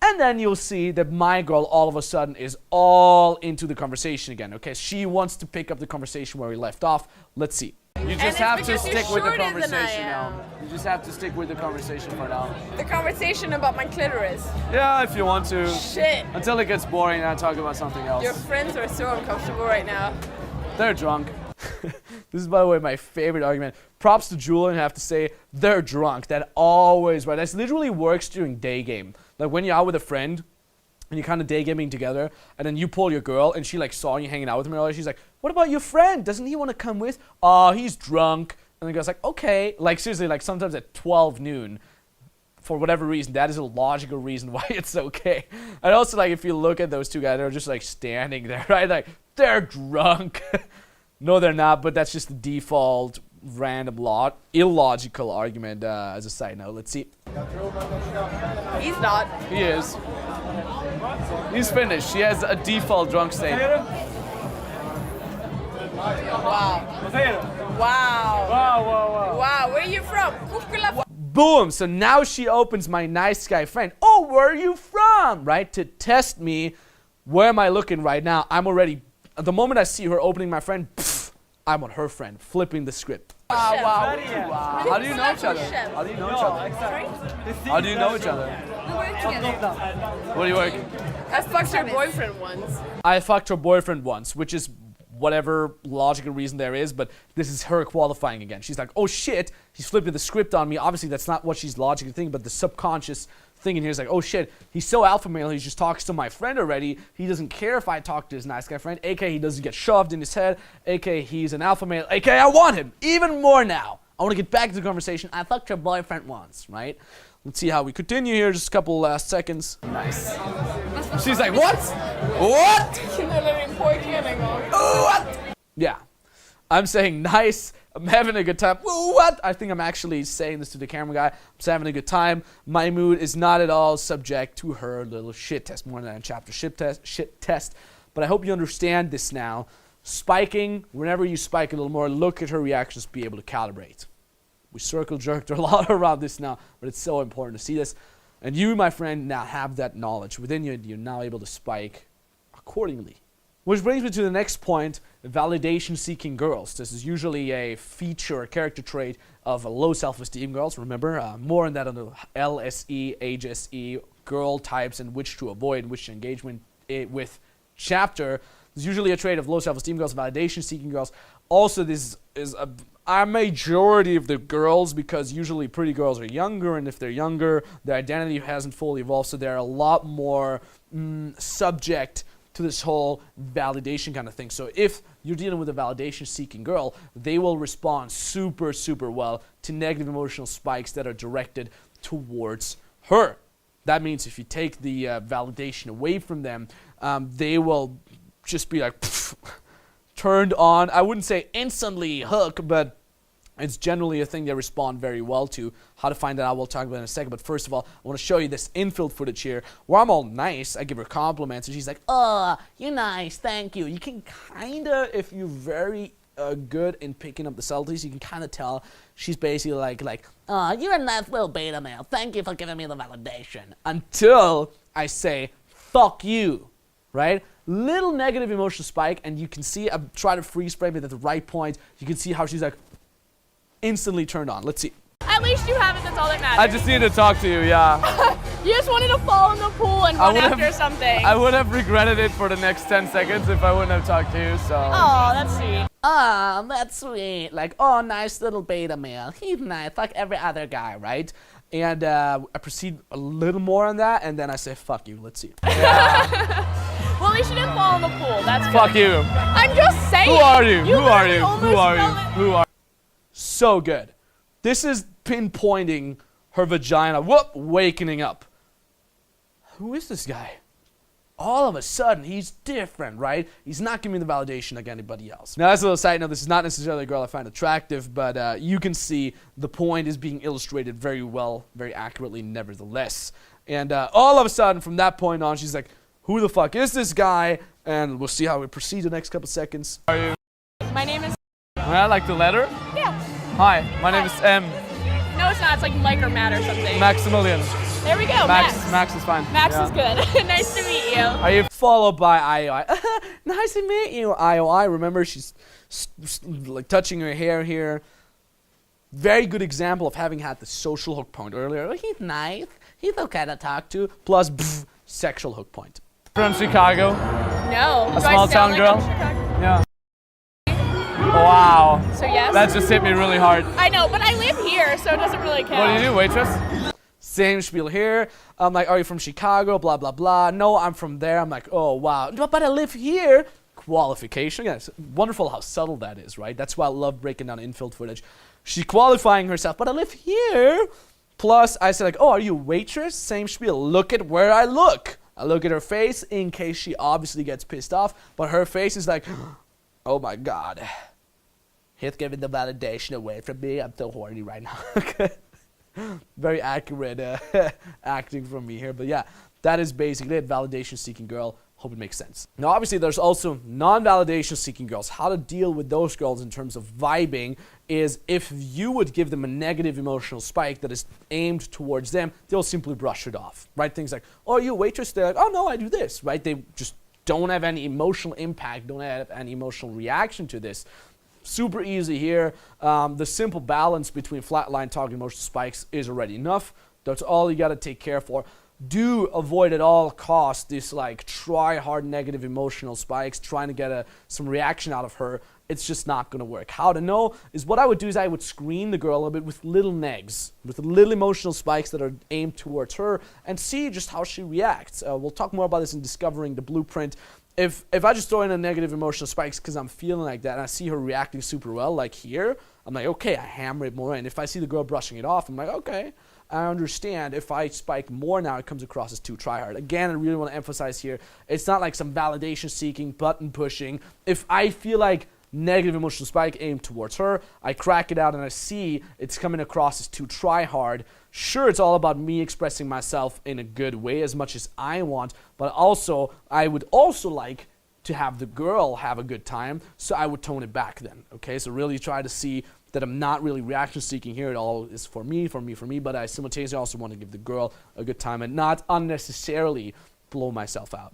And then you'll see that my girl all of a sudden is all into the conversation again. Okay, she wants to pick up the conversation where we left off. Let's see. You just have to stick with the conversation now. You just have to stick with the conversation for now. The conversation about my clitoris. Yeah, if you want to. Shit. Until it gets boring, I'll talk about something else. Your friends are so uncomfortable right now. They're drunk. This is, by the way, my favorite argument. Props to Julian, I have to say, they're drunk. That always, right? That literally works during day game. Like when you're out with a friend and you're kind of day gaming together, and then you pull your girl and she like saw you hanging out with him earlier. She's like, what about your friend? Doesn't he want to come with? Oh, he's drunk. And the guy's like, okay. Like seriously, like sometimes at 12 noon, for whatever reason, that is a logical reason why it's okay. And also, like, if you look at those two guys, they're just like standing there, right? Like, they're drunk. No, they're not, but that's just the default random illogical argument as a side note. Let's see. He's not. He is. He's finished. He has a default drunk state. Wow. Wow. Wow. Wow. Where are you from? Kukula. Boom! So now she opens my nice guy friend. Oh, where are you from? Right? To test me. Where am I looking right now? I'm already, the moment I see her opening my friend, pff, I'm on her friend, flipping the script. Wow. How do you know each other? How do you know each other? How do you know each other? We work together. Where do you work? I fucked your boyfriend once. I fucked her boyfriend once, which is whatever logical reason there is, but this is her qualifying again. She's like, oh shit, he's flipping the script on me. Obviously, that's not what she's logically thinking, but the subconscious thing in here is like, oh shit, he's so alpha male, he just talks to my friend already. He doesn't care if I talk to his nice guy friend, aka he doesn't get shoved in his head, aka he's an alpha male, aka I want him even more now. I want to get back to the conversation. I fucked your boyfriend once, right? Let's see how we continue here. Just a couple last seconds. Nice. She's like, what? What? What? Yeah. I'm saying nice. I'm having a good time. What? I think I'm actually saying this to the camera guy. I'm just having a good time. My mood is not at all subject to her little shit test. More than a chapter shit test. But I hope you understand this now. Spiking, whenever you spike a little more, look at her reactions, be able to calibrate. We circle jerked a lot around this now, but it's so important to see this. And you, my friend, now have that knowledge within you, and you're now able to spike accordingly. Which brings me to the next point, validation-seeking girls. This is usually a feature or character trait of low self-esteem girls. Remember, more on that on the LSE, HSE, girl types, and which to avoid, which to engage with chapter. There's usually a trait of low self-esteem girls, validation-seeking girls. Also, this is a majority of the girls, because usually pretty girls are younger, and if they're younger, their identity hasn't fully evolved, so they're a lot more subject to this whole validation kind of thing. So if you're dealing with a validation-seeking girl, they will respond super, super well to negative emotional spikes that are directed towards her. That means if you take the validation away from them, they will just be like turned on. I wouldn't say instantly hook, but it's generally a thing they respond very well to. How to find that out, we'll talk about in a second. But first of all, I want to show you this infield footage here where I'm all nice. I give her compliments, and she's like, "Oh, you're nice, thank you." You can kind of, if you're very good in picking up the subtleties, you can kind of tell she's basically like, "Oh, you're a nice little beta male. Thank you for giving me the validation." Until I say, "Fuck you," right? Little negative emotional spike, and you can see, I'm trying to freeze frame it at the right point. You can see how she's like, instantly turned on. Let's see. At least you have it, that's all that matters. I just needed to talk to you, yeah. You just wanted to fall in the pool and run after something. I would have regretted it for the next 10 seconds if I wouldn't have talked to you, so. Oh, that's sweet. Oh, that's sweet. Like, oh, nice little beta male. He's nice, like every other guy, right? And I proceed a little more on that, and then I say, "Fuck you." Let's see. Yeah. Well, at least you didn't fall in the pool. That's good. Fuck you. I'm just saying. Who are you? Who are literally you? almost Who are you? fell in- Who are So good. This is pinpointing her vagina. Whoop, wakening up. Who is this guy? All of a sudden, he's different, right? He's not giving me the validation like anybody else. Now, as a little side note, this is not necessarily a girl I find attractive, but you can see the point is being illustrated very well, very accurately, nevertheless. And all of a sudden, from that point on, she's like, "Who the fuck is this guy?" And we'll see how we proceed the next couple seconds. you? My name is... I like the letter? Yeah. Hi, my name is M. No, it's not. It's like Mike or Matt or something. Maximilian. There we go, Max. Max is fine. Max Yeah. is good. Nice to meet you. Are you Followed by IOI. Nice to meet you, IOI. Remember, she's like touching her hair here. Very good example of having had the social hook point earlier. Oh, he's nice. He's okay to talk to. Plus, sexual hook point. from Chicago? No. A small town girl? Yeah. Wow. So yes? That just hit me really hard. I know, but I live here, so it doesn't really count. What do you do, waitress? Same spiel here. I'm like, "Are you from Chicago?" Blah, blah, blah. "No, I'm from there." I'm like, "Oh, wow. But I live here." Qualification. Yeah, it's wonderful how subtle that is, right? That's why I love breaking down infield footage. She's qualifying herself, "But I live here." Plus, I said like, "Oh, are you a waitress?" Same spiel. Look at where I look. I look at her face in case she obviously gets pissed off, but her face is like, "Oh my God. He's giving the validation away from me. I'm so horny right now." Very accurate acting from me here. But yeah, that is basically it. Validation-seeking girl. Hope it makes sense. Now, obviously, there's also non-validation-seeking girls. How to deal with those girls in terms of vibing is if you would give them a negative emotional spike that is aimed towards them, they'll simply brush it off, right? Things like, "Oh, are you a waitress?" They're like, "Oh, no, I do this," right? They just don't have any emotional impact, don't have any emotional reaction to this. Super easy here. The simple balance between flatline target emotional spikes is already enough. That's all you got to take care for. Do avoid at all costs this like try hard negative emotional spikes, trying to get some reaction out of her. It's just not going to work. How to know is what I would do is I would screen the girl a bit with little negs, with little emotional spikes that are aimed towards her, and see just how she reacts. We'll talk more about this in Discovering the Blueprint. If I just throw in a negative emotional spikes because I'm feeling like that and I see her reacting super well, like here, I'm like, okay, I hammer it more in. If I see the girl brushing it off, I'm like, okay, I understand. If I spike more now, it comes across as too tryhard. Again, I really want to emphasize here, it's not like some validation seeking, button pushing. If I feel like negative emotional spike aimed towards her, I crack it out and I see it's coming across as too tryhard. Sure, it's all about me expressing myself in a good way as much as I want, but also I would also like to have the girl have a good time, so I would tone it back then, okay? So really try to see that I'm not really reaction seeking here. It all is for me, but I simultaneously also want to give the girl a good time and not unnecessarily blow myself out.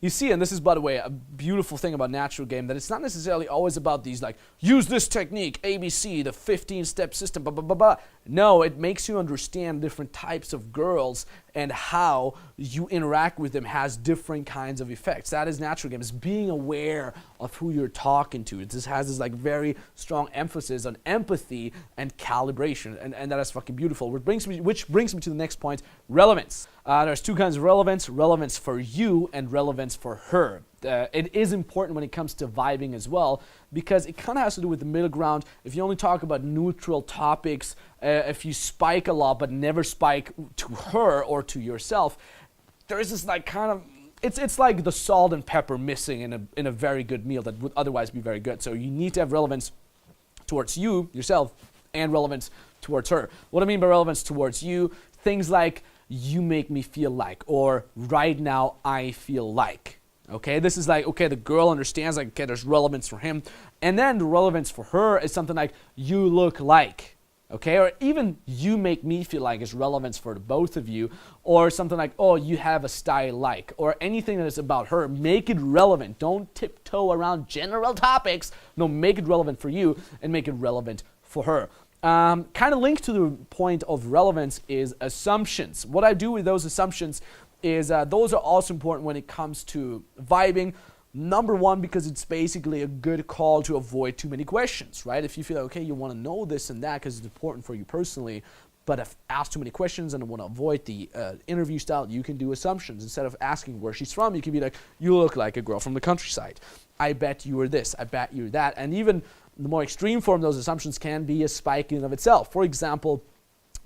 You see, and this is, by the way, a beautiful thing about natural game, that it's not necessarily always about these, like, use this technique, ABC, the 15-step system, blah, blah, blah, blah. No, it makes you understand different types of girls and how you interact with them has different kinds of effects. That is natural game. It's being aware of who you're talking to. It just has this, like, very strong emphasis on empathy and calibration, and that is fucking beautiful. Which brings me to the next point, relevance. There's two kinds of relevance for you and relevance for her. it is important when it comes to vibing as well, because it kind of has to do with the middle ground. If you only talk about neutral topics, if you spike a lot but never spike to her or to yourself, there is this like kind of, it's like the salt and pepper missing in a very good meal that would otherwise be very good. So you need to have relevance towards you, yourself, and relevance towards her. What I mean by relevance towards you, things like you make me feel like, or right now I feel like. Okay, this is like, okay, the girl understands, like, okay, there's relevance for him. And then the relevance for her is something like, you look like. Okay, or even you make me feel like is relevance for the both of you. Or something like, oh, you have a style like. Or anything that is about her, make it relevant. Don't tiptoe around general topics. No, make it relevant for you and make it relevant for her. Kind of linked to the point of relevance is assumptions. What I do with those assumptions is those are also important when it comes to vibing. Number one, because it's basically a good call to avoid too many questions, right? If you feel like, okay, you want to know this and that because it's important for you personally, but I've asked too many questions and I want to avoid the interview style, you can do assumptions. Instead of asking where she's from, you can be like, you look like a girl from the countryside. I bet you were this. I bet you're that. And even the more extreme form of those assumptions can be a spike in and of itself. For example,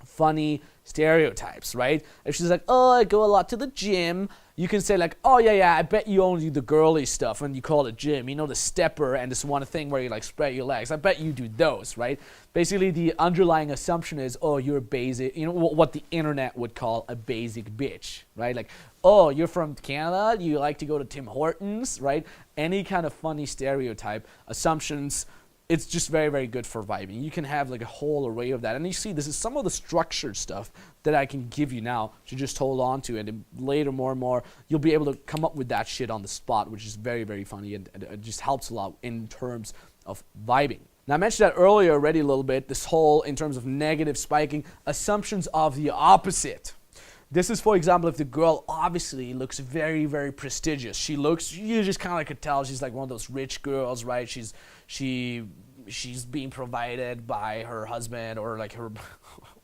funny stereotypes, right? If she's like, oh, I go a lot to the gym, you can say like, oh yeah, I bet you only do the girly stuff when you call it gym. You know, the stepper and this one thing where you like spread your legs. I bet you do those, right? Basically, the underlying assumption is, oh, you're basic, you know, what the internet would call a basic bitch, right? Like, oh, you're from Canada, you like to go to Tim Hortons, right? Any kind of funny stereotype, assumptions, it's just very, very good for vibing. You can have like a whole array of that. And you see, this is some of the structured stuff that I can give you now to just hold on to. And later, more and more, you'll be able to come up with that shit on the spot, which is very, very funny. And it just helps a lot in terms of vibing. Now, I mentioned that earlier already a little bit, this whole, in terms of negative spiking, assumptions of the opposite. This is, for example, if the girl obviously looks very, very prestigious. You just kind of could tell she's like one of those rich girls, right? She's being provided by her husband or like her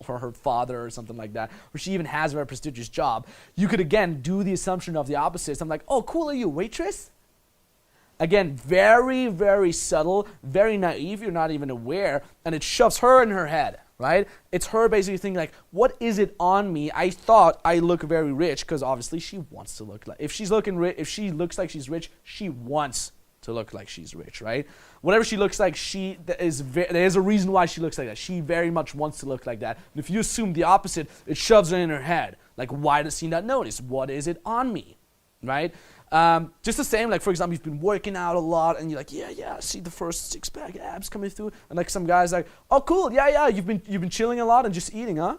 or her father or something like that, or she even has a very prestigious job. You could again do the assumption of the opposite. I'm like, oh, cool, are you a waitress? Again, very, very subtle, very naive. You're not even aware, and it shoves her in her head, right? It's her basically thinking like, what is it on me? I thought I look very rich because obviously she wants to look like. If she looks like she's rich, she wants to look like she's rich, right? Whatever she looks like, there is a reason why she looks like that. She very much wants to look like that. And if you assume the opposite, it shoves her in her head. Like, why does she not notice? What is it on me, right? Just the same, like, for example, you've been working out a lot and you're like, yeah, I see the first six-pack abs coming through. And like some guy's like, oh, cool, yeah, you've been chilling a lot and just eating, huh?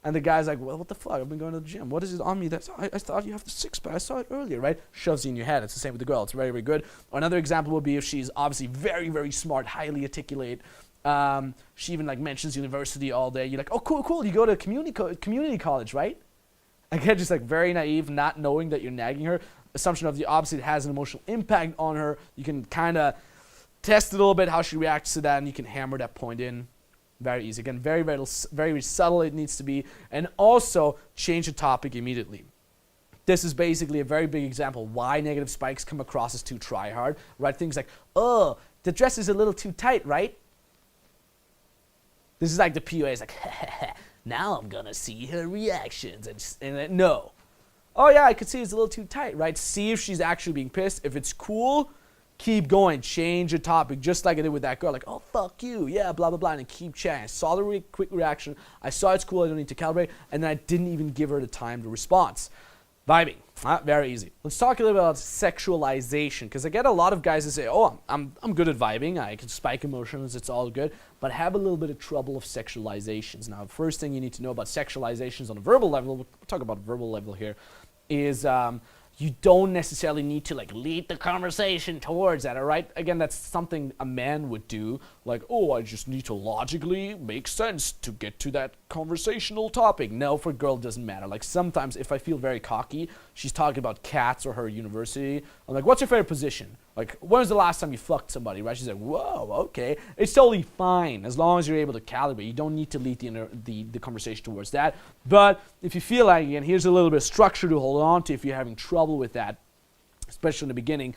And the guy's like, well, what the fuck? I've been going to the gym. What is it on me? I thought you have the six-pack. I saw it earlier, right? Shoves you in your head. It's the same with the girl. It's very, very good. Or another example would be if she's obviously very, very smart, highly articulate. She even like mentions university all day. You're like, oh, cool. You go to community college, right? Again, just like very naive, not knowing that you're nagging her. Assumption of the opposite has an emotional impact on her. You can kind of test it a little bit, how she reacts to that, and you can hammer that point in. Very easy. Again, very, very, very subtle it needs to be. And also, change the topic immediately. This is basically a very big example why negative spikes come across as too try-hard. Right? Things like, oh, the dress is a little too tight, right? This is like the PUA is like, now I'm going to see her reactions. And no. Oh, yeah, I could see it's a little too tight, right? See if she's actually being pissed. If it's cool, keep going, change the topic, just like I did with that girl. Like, oh, fuck you, yeah, blah, blah, blah, and keep chatting. I saw the quick reaction. I saw it's cool, I don't need to calibrate, and then I didn't even give her the time to respond. Vibing, very easy. Let's talk a little bit about sexualization, because I get a lot of guys that say, oh, I'm good at vibing, I can spike emotions, it's all good, but I have a little bit of trouble of sexualizations. Now, the first thing you need to know about sexualizations on a verbal level, we'll talk about verbal level here, is you don't necessarily need to like lead the conversation towards that, all right? Again, that's something a man would do. Like, oh, I just need to logically make sense to get to that conversational topic. No, for a girl, it doesn't matter. Like sometimes if I feel very cocky, she's talking about cats or her university. I'm like, what's your favorite position? Like, when was the last time you fucked somebody, right? She's like, whoa, okay. It's totally fine as long as you're able to calibrate. You don't need to lead the conversation towards that. But if you feel like, again, here's a little bit of structure to hold on to if you're having trouble with that. especially in the beginning,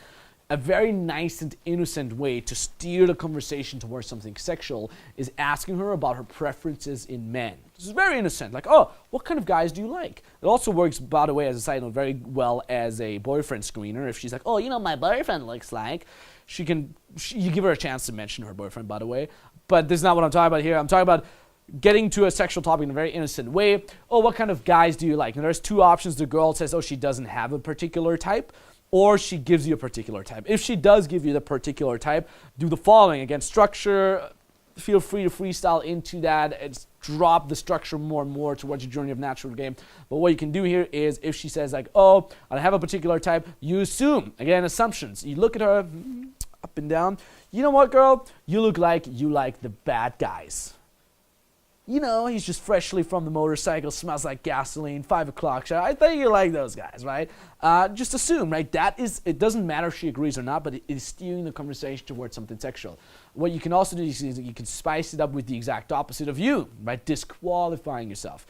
a very nice and innocent way to steer the conversation towards something sexual is asking her about her preferences in men. This is very innocent, like, oh, what kind of guys do you like? It also works, by the way, as a side note, very well as a boyfriend screener. If she's like, oh, you know, my boyfriend looks like, you give her a chance to mention her boyfriend, by the way. But this is not what I'm talking about here. I'm talking about getting to a sexual topic in a very innocent way. Oh, what kind of guys do you like? And there's two options. The girl says, oh, she doesn't have a particular type, or she gives you a particular type. If she does give you the particular type, do the following. Again, structure, feel free to freestyle into that. It's drop the structure more and more towards your journey of natural game. But what you can do here is if she says like, oh, I have a particular type, you assume. Again, assumptions. You look at her up and down. You know what, girl? You look like you like the bad guys. You know, he's just freshly from the motorcycle, smells like gasoline, 5 o'clock shot. I think you like those guys, right? Just assume, right? It doesn't matter if she agrees or not, but it is steering the conversation towards something sexual. What you can also do is you can spice it up with the exact opposite of you, right? Disqualifying yourself.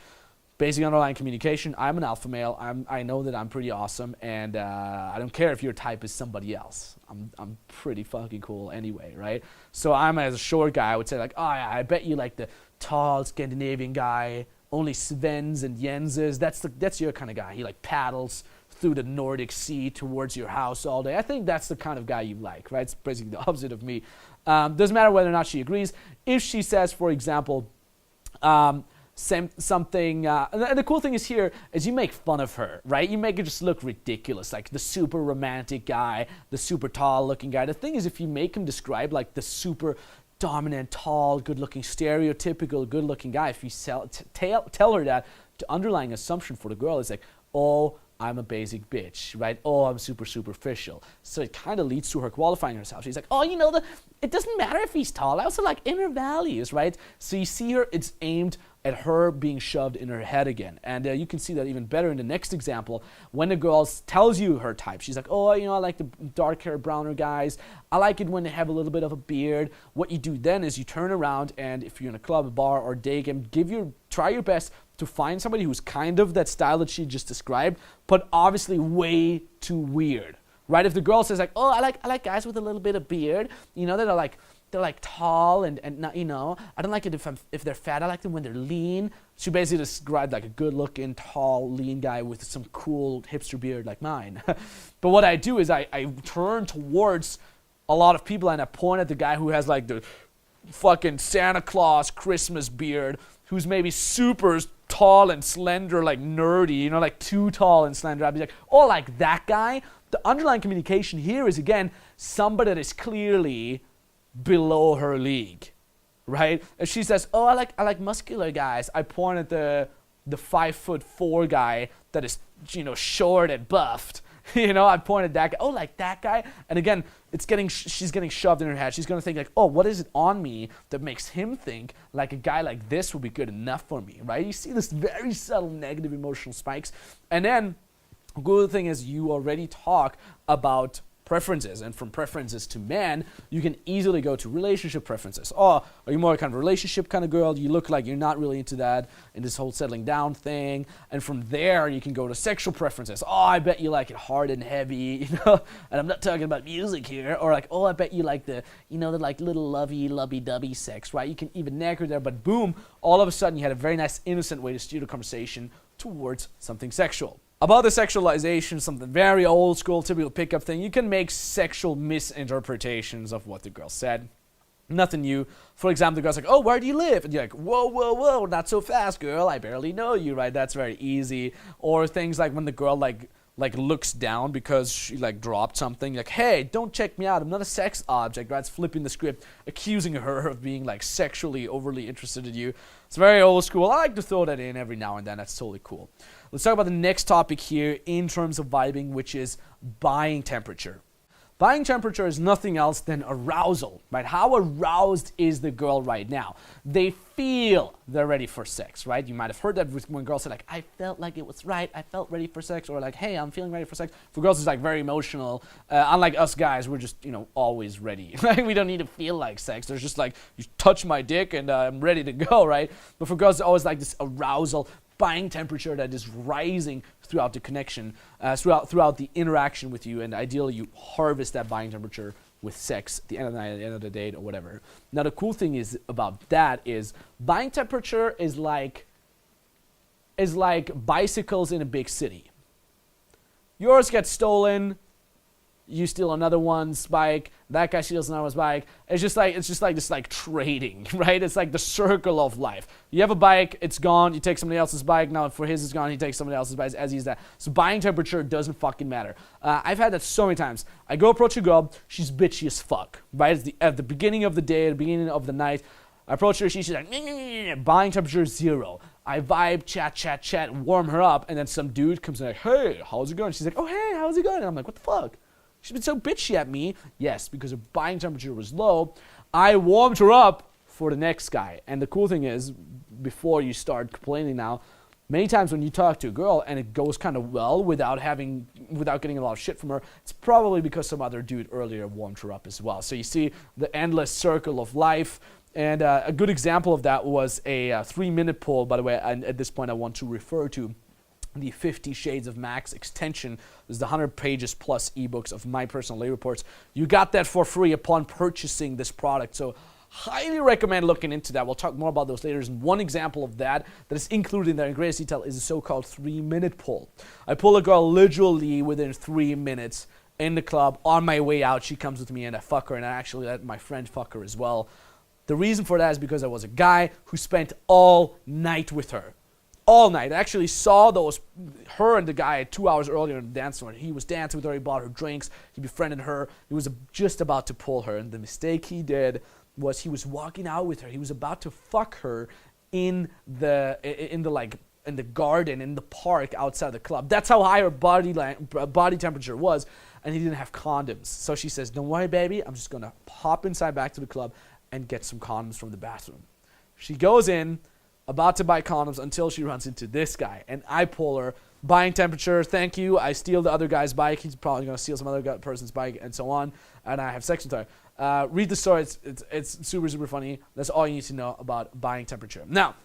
Basic underlying communication. I'm an alpha male. I know that I'm pretty awesome, and I don't care if your type is somebody else. I'm pretty fucking cool anyway, right? So I'm, as a short guy, I would say like, oh yeah, I bet you like the tall Scandinavian guy, only Svens and Jenses. That's your kind of guy. He like paddles through the Nordic Sea towards your house all day. I think that's the kind of guy you like, right? It's basically the opposite of me. Doesn't matter whether or not she agrees. If she says, for example, something, and the cool thing is here is you make fun of her, right? You make her just look ridiculous, like the super romantic guy, the super tall looking guy. The thing is, if you make him describe like the super dominant, tall, good-looking, stereotypical good-looking guy, if you tell her that, the underlying assumption for the girl is like, oh, I'm a basic bitch, right? Oh, I'm super superficial. So it kind of leads to her qualifying herself. She's like, oh, you know, it doesn't matter if he's tall. I also like inner values, right? So you see her, it's aimed at her being shoved in her head again. And you can see that even better in the next example. When the girl tells you her type, she's like, oh, you know, I like the dark hair, browner guys. I like it when they have a little bit of a beard. What you do then is you turn around, and if you're in a club, a bar, or day game, try your best to find somebody who's kind of that style that she just described, but obviously way too weird, right? If the girl says like, oh, I like guys with a little bit of beard, you know, that are like, they're like tall and not, you know, I don't like it if they're fat. I like them when they're lean. She basically described like a good-looking, tall, lean guy with some cool hipster beard like mine. But what I do is I turn towards a lot of people and I point at the guy who has like the fucking Santa Claus Christmas beard, who's maybe super tall and slender, like nerdy, you know, like too tall and slender. I'd be like, oh, like that guy? The underlying communication here is, again, somebody that is clearly below her league, right? If she says, oh, I like muscular guys, I point at the 5'4" guy that is, you know, short and buffed. You know, I pointed that guy. Oh, like that guy? And again, she's getting shoved in her head. She's going to think like, oh, what is it on me that makes him think like a guy like this would be good enough for me, right? You see this very subtle negative emotional spikes. And then the good thing is you already talk about preferences, and from preferences to men, you can easily go to relationship preferences. Oh, are you more kind of relationship kind of girl? You look like you're not really into that, in this whole settling down thing. And from there, you can go to sexual preferences. Oh, I bet you like it hard and heavy, you know. And I'm not talking about music here. Or like, oh, I bet you like the, you know, the like little lovey-dovey sex, right? You can even nag there, but boom, all of a sudden you had a very nice, innocent way to steer the conversation towards something sexual. About the sexualization, something very old school, typical pickup thing, you can make sexual misinterpretations of what the girl said. Nothing new. For example, the girl's like, oh, where do you live? And you're like, whoa, not so fast, girl. I barely know you, right? That's very easy. Or things like when the girl like looks down because she like dropped something, like, hey, don't check me out, I'm not a sex object, right? It's flipping the script, accusing her of being like sexually overly interested in you. It's very old school. I like to throw that in every now and then. That's totally cool. Let's talk about the next topic here in terms of vibing, which is buying temperature. Buying temperature is nothing else than arousal, right? How aroused is the girl right now? They feel they're ready for sex, right? You might have heard that when girls say like, I felt like it was right, I felt ready for sex, or like, hey, I'm feeling ready for sex. For girls, it's like very emotional. Unlike us guys, we're just, you know, always ready. We don't need to feel like sex. There's just like, you touch my dick and I'm ready to go, right? But for girls, it's always like this arousal, buying temperature that is rising throughout the connection, throughout the interaction with you, and ideally you harvest that buying temperature with sex at the end of the night, at the end of the date, or whatever. Now the cool thing is about that is buying temperature is like bicycles in a big city. Yours gets stolen, you steal another one's bike, that guy steals another one's bike. It's just like this like trading, right? It's like the circle of life. You have a bike, it's gone, you take somebody else's bike, now for his is gone, he takes somebody else's bike as he's that. So buying temperature doesn't fucking matter. I've had that so many times. I go approach a girl, she's bitchy as fuck, right? It's at the beginning of the day, at the beginning of the night. I approach her, she's like, buying temperature 0. I vibe, chat, warm her up, and then some dude comes in like, hey, how's it going? She's like, oh, hey, how's it going? And I'm like, what the fuck? She's been so bitchy at me. Yes, because her buying temperature was low. I warmed her up for the next guy. And the cool thing is, before you start complaining now, many times when you talk to a girl and it goes kind of well without getting a lot of shit from her, it's probably because some other dude earlier warmed her up as well. So you see the endless circle of life. And a good example of that was a 3-minute poll, by the way, and at this point I want to refer to the 50 Shades of Max extension. This is the 100 pages plus ebooks of my personal lay reports. You got that for free upon purchasing this product. So highly recommend looking into that. We'll talk more about those later. And one example of that is included in there in greatest detail is a so-called 3-minute poll. I pull a girl literally within 3 minutes in the club. On my way out, she comes with me and I fuck her, and I actually let my friend fuck her as well. The reason for that is because I was a guy who spent all night with her. All night. I actually saw her and the guy 2 hours earlier on the dance floor. He was dancing with her, he bought her drinks, he befriended her, he was just about to pull her, and the mistake he did was he was walking out with her. He was about to fuck her in the garden, in the park outside the club. That's how high her body temperature was, and he didn't have condoms. So she says, don't worry, baby, I'm just gonna pop inside back to the club and get some condoms from the bathroom. She goes in, about to buy condoms, until she runs into this guy, and I pull her. Buying temperature, thank you. I steal the other guy's bike. He's probably going to steal some other person's bike, and so on. And I have sex with her. Read the story. It's super, super funny. That's all you need to know about buying temperature. Now,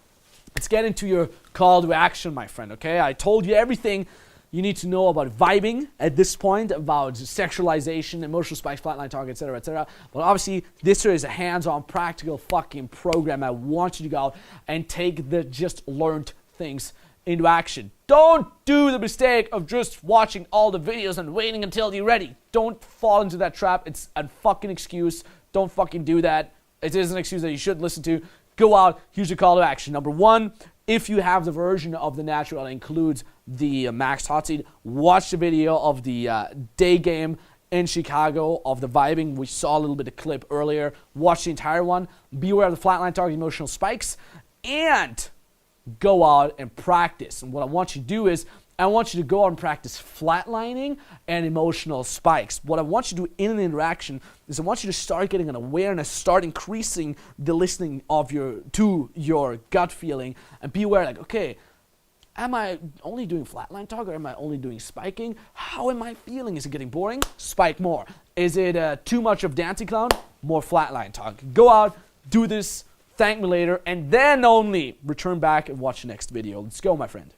let's get into your call to action, my friend, okay? I told you everything you need to know about vibing at this point, about sexualization, emotional spikes, flatline target, etc., etc. But obviously, this is a hands-on, practical fucking program. I want you to go out and take the just learned things into action. Don't do the mistake of just watching all the videos and waiting until you're ready. Don't fall into that trap. It's a fucking excuse. Don't fucking do that. It is an excuse that you shouldn't listen to. Go out. Here's your call to action. Number 1, if you have the version of the natural that includes the Max Hot Seat, watch the video of the day game in Chicago of the vibing. We saw a little bit of clip earlier. Watch the entire one. Be aware of the flatline target emotional spikes, and go out and practice. And what I want you to do is I want you to go out and practice flatlining and emotional spikes. What I want you to do in an interaction is I want you to start getting an awareness, start increasing the listening to your gut feeling, and be aware, like, okay, am I only doing flatline talk, or am I only doing spiking? How am I feeling? Is it getting boring? Spike more. Is it too much of dancing clown? More flatline talk. Go out, do this, thank me later, and then only return back and watch the next video. Let's go, my friend.